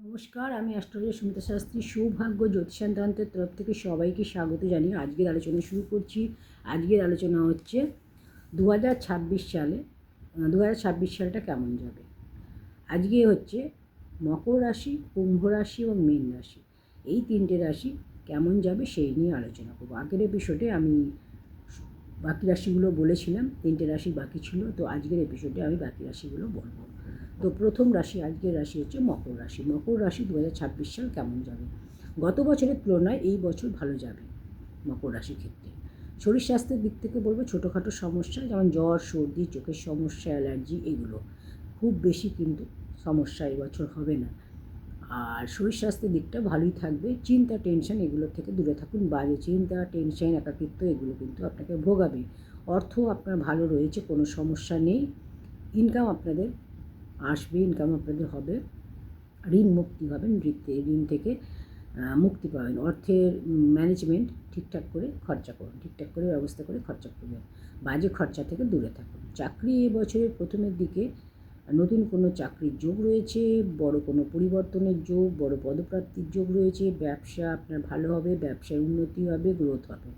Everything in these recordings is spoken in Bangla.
নমস্কার, আমি অ্যাস্ট্রোলজার সুমিতা শাস্ত্রী। সৌভাগ্য জ্যোতিষান্তরের তরফ থেকে সবাইকে স্বাগত জানিয়ে আজকের আলোচনা শুরু করছি। আজকের আলোচনা হচ্ছে 2026 সালে 2026 সালটা কেমন যাবে। আজকে হচ্ছে মকর রাশি, কুম্ভ রাশি এবং মীন রাশি, এই তিনটে রাশি কেমন যাবে সেই নিয়ে আলোচনা করব। আগের এপিসোডে আমি বাকি রাশিগুলো বলেছিলাম, তিনটে রাশি বাকি ছিল, তো আজকের এপিসোডে আমি বাকি রাশিগুলো বলবো। তো প্রথম রাশি, আজকের রাশি হচ্ছে মকর রাশি। মকর রাশি 2026 সাল কেমন যাবে। গত বছরের তুলনায় এই বছর ভালো যাবে মকর রাশির ক্ষেত্রে। শরীর স্বাস্থ্যের দিক থেকে বলবো ছোটোখাটো সমস্যা যেমন জ্বর, সর্দি, চোখের সমস্যা, অ্যালার্জি, এগুলো খুব বেশি কিন্তু সমস্যা এবছর হবে না। আর শরীর স্বাস্থ্যের দিকটা ভালোই থাকবে। চিন্তা, টেনশন এগুলোর থেকে দূরে থাকুন। বাজে চিন্তা, টেনশন, একাকিত্ব এগুলো কিন্তু আপনাকে ভোগাবে। অর্থ আপনার ভালো রয়েছে, কোনো সমস্যা নেই। ইনকাম আপনাদের আসবে, ইনকাম আপনাদের হবে। ঋণ মুক্তি হবেন, ঋণ থেকে মুক্তি পাবেন। অর্থের ম্যানেজমেন্ট ঠিকঠাক করে খরচা করুন, ঠিকঠাক করে ব্যবস্থা করে খরচা করবেন। বাজে খরচা থেকে দূরে থাকুন। চাকরি এবছরের প্রথমের দিকে নতুন কোনো চাকরির যোগ রয়েছে, বড় কোনো পরিবর্তনের যোগ, বড় পদপ্রাপ্তির যোগ রয়েছে। ব্যবসা আপনার ভালো হবে, ব্যবসায় উন্নতি হবে, গ্রোথ হবে।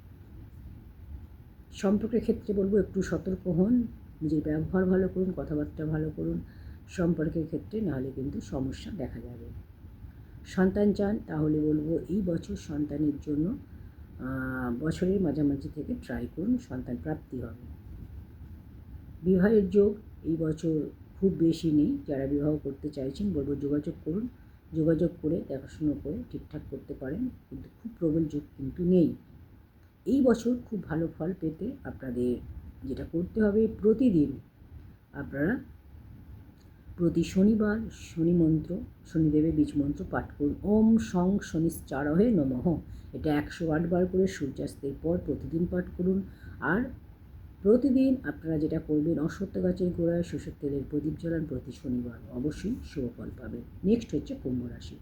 সম্পর্কের ক্ষেত্রে বলবো একটু সতর্ক হন, নিজের ব্যবহার ভালো করুন, কথাবার্তা ভালো করুন সম্পর্কের ক্ষেত্রে, নাহলে কিন্তু সমস্যা দেখা যাবে। সন্তান চান তাহলে বলবো এই বছর সন্তানের জন্য বছরের মাঝামাঝি থেকে ট্রাই করুন, সন্তান প্রাপ্তি হবে। বিবাহের যোগ এই বছর খুব বেশি নেই। যারা বিবাহ করতে চাইছেন বলবো যোগাযোগ করুন, যোগাযোগ করে দেখাশুনো করে ঠিকঠাক করতে পারেন, কিন্তু খুব প্রবল যোগ কিন্তু নেই। এই বছর খুব ভালো ফল পেতে আপনাদের যেটা করতে হবে, প্রতিদিন আপনারা প্রতি শনিবার শনি মন্ত্র, শনিদেবের বীজ মন্ত্র পাঠ করুন। ওম সং শনিশ্চারহে নমঃ, এটা 108 বার করে সূর্যাস্তের পর প্রতিদিন পাঠ করুন। আর প্রতিদিন আপনারা যেটা করবেন, অশ্বত্থ গাছের গোড়ায় সরষের তেলের প্রদীপ জ্বালান প্রতি শনিবার, অবশ্যই শুভ ফল পাবেন। নেক্সট হচ্ছে কুম্ভ রাশি।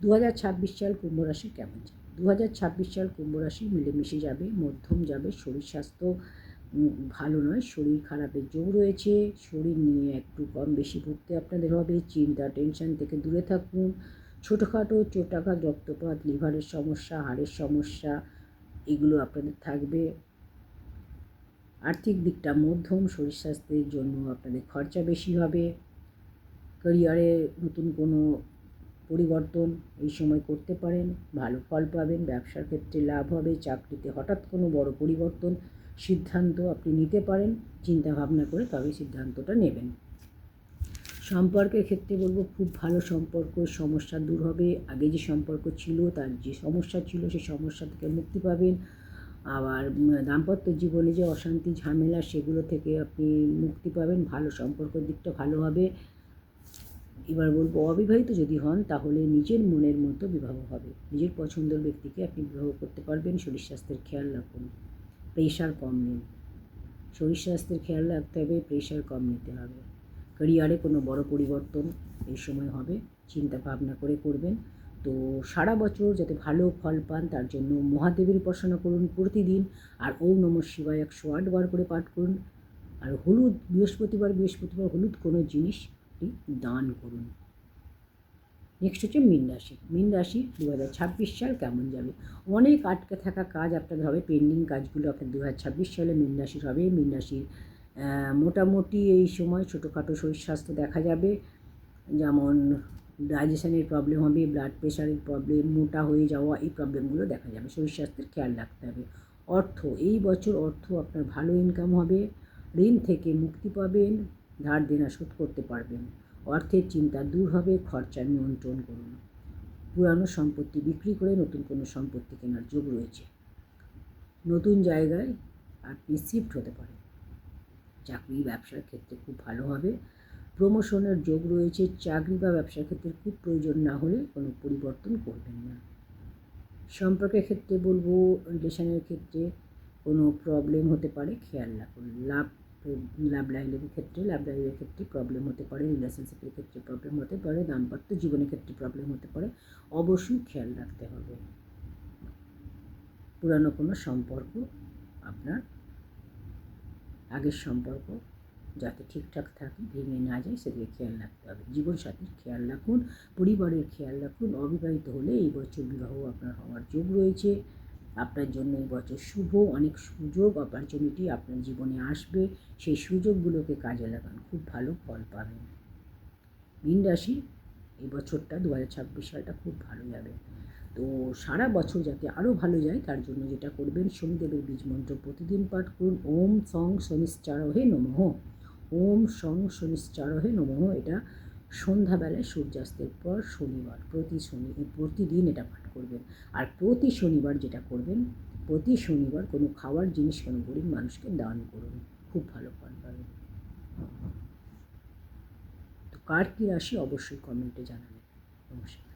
2026 সাল কুম্ভ রাশি কেমন যাবে। 2026 সাল কুম্ভ রাশি মিলেমিশে যাবে, মধ্যম যাবে। শরীর স্বাস্থ্য ভালো নয়, শরীর খারাপের যোগ রয়েছে। শরীর নিয়ে একটু কম বেশি ভুগতে আপনাদের হবে। চিন্তা, টেনশন থেকে দূরে থাকুন। ছোটোখাটো চোটাঘাত, রক্তপাত, লিভারের সমস্যা, হাড়ের সমস্যা এগুলো আপনাদের থাকবে। আর্থিক দিকটা মধ্যম, শরীর স্বাস্থ্যের জন্য আপনাদের খরচা বেশি হবে। ক্যারিয়ারে নতুন কোনো পরিবর্তন এই সময় করতে পারেন, ভালো ফল পাবেন। ব্যবসার ক্ষেত্রে লাভ হবে। চাকরিতে হঠাৎ কোনো বড় পরিবর্তন সিদ্ধান্ত আপনি নিতে পারেন, চিন্তা ভাবনা করে তবে সিদ্ধান্তটা নেবেন। সম্পর্কের ক্ষেত্রে বলবো খুব ভালো সম্পর্ক, সমস্যা দূর হবে। আগে যে সম্পর্ক ছিল, তার যে সমস্যা ছিল সেই সমস্যা থেকে মুক্তি পাবেন। আবার দাম্পত্য জীবনে যে অশান্তি ঝামেলা সেগুলো থেকে আপনি মুক্তি পাবেন। ভালো সম্পর্কের দিকটা ভালো হবে। এবার বলবো অবিবাহিত যদি হন তাহলে নিজের মনের মতো বিবাহ হবে, নিজের পছন্দের ব্যক্তিকে আপনি বিবাহ করতে পারবেন। শরীর স্বাস্থ্যের খেয়াল রাখুন, প্রেশার কম নিন। শরীর স্বাস্থ্যের খেয়াল রাখতে হবে, প্রেশার কম নিতে হবে। ক্যারিয়ারে কোনো বড় পরিবর্তন এই সময় হবে, চিন্তা ভাবনা করে করবেন। তো সারা বছর যাতে ভালো ফল পান তার জন্য মহাদেবের উপাসনা করুন প্রতিদিন। আর ওম নমঃ শিবায় 108 বার করে পাঠ করুন। আর হলুদ বৃহস্পতিবার হলুদ কোনো জিনিস আপনি দান করুন। নেক্সট হচ্ছে মীন রাশি। মীন রাশি 2026 সাল কেমন যাবে। অনেক আটকে থাকা কাজ আপনাদের হবে, পেন্ডিং কাজগুলো আপনার 2026 সালে মীন রাশির হবে। মীন রাশির মোটামুটি এই সময় ছোটোখাটো শরীর স্বাস্থ্য দেখা যাবে, যেমন ডাইজেশনের প্রবলেম হবে, ব্লাড প্রেশারের প্রবলেম, মোটা হয়ে যাওয়া, এই প্রবলেমগুলো দেখা যাবে। শরীর স্বাস্থ্যের খেয়াল রাখতে হবে। অর্থ এই বছর অর্থ আপনার ভালো ইনকাম হবে। ঋণ থেকে মুক্তি পাবেন, ধার দেনা শোধ করতে পারবেন। অর্থের চিন্তা দূর হবে, খরচা নিয়ন্ত্রণ করুন। পুরানো সম্পত্তি বিক্রি করে নতুন কোনো সম্পত্তি কেনার যোগ রয়েছে। নতুন জায়গায় আপনি শিফট হতে পারেন। চাকরি ব্যবসার ক্ষেত্রে খুব ভালো হবে। প্রমোশনের যোগ রয়েছে। চাকরি বা ব্যবসার ক্ষেত্রে খুব প্রয়োজন না হলে কোনো পরিবর্তন করবেন না। সম্পর্কের ক্ষেত্রে বলবো রিলেশনের ক্ষেত্রে কোনো প্রবলেম হতে পারে, খেয়াল রাখুন। লাভ লাইফের ক্ষেত্রে প্রবলেম হতে পারে, রিলেশনশিপের ক্ষেত্রে প্রবলেম হতে পারে, দাম্পত্য জীবনের ক্ষেত্রে প্রবলেম হতে পারে, অবশ্যই খেয়াল রাখতে হবে। পুরানো কোনো সম্পর্ক, আপনার আগের সম্পর্ক যাতে ঠিকঠাক থাকে, ভেঙে না যায় সেদিকে খেয়াল রাখতে হবে। জীবনসাথীর খেয়াল রাখুন, পরিবারের খেয়াল রাখুন। অবিবাহিত হলে এই বছর বিবাহ আপনার হওয়ার যোগ রয়েছে। আপনার জন্য এই বছর শুভ, অনেক সুযোগ অপরচুনিটি আপনার জীবনে আসবে। সেই সুযোগগুলোকে কাজে লাগান, খুব ভালো ফল পাবেন। মীন রাশি, এই বছরটা 2026 সালটা খুব ভালো যাবে। তো সারা বছর যাতে আরও ভালো যায় তার জন্য যেটা করবেন, শনিদেবের বীজ মন্ত্র প্রতিদিন পাঠ করুন। ওম সং শনিশ্চারহে নমঃ, ওম সং শনিশ্চারহে নমঃ। এটা সন্ধ্যাবেলায় সূর্যাস্তের পর শনিবার, প্রতিদিন এটা পাঠ করবেন। আর প্রতি শনিবার যেটা করবেন, প্রতি শনিবার কোনো খাওয়ার জিনিস কোনো গরিব মানুষকে দান করুন, খুব ভালো ফল পাবেন। তো কার কী রাশি অবশ্যই কমেন্টে জানাবেন। নমস্কার।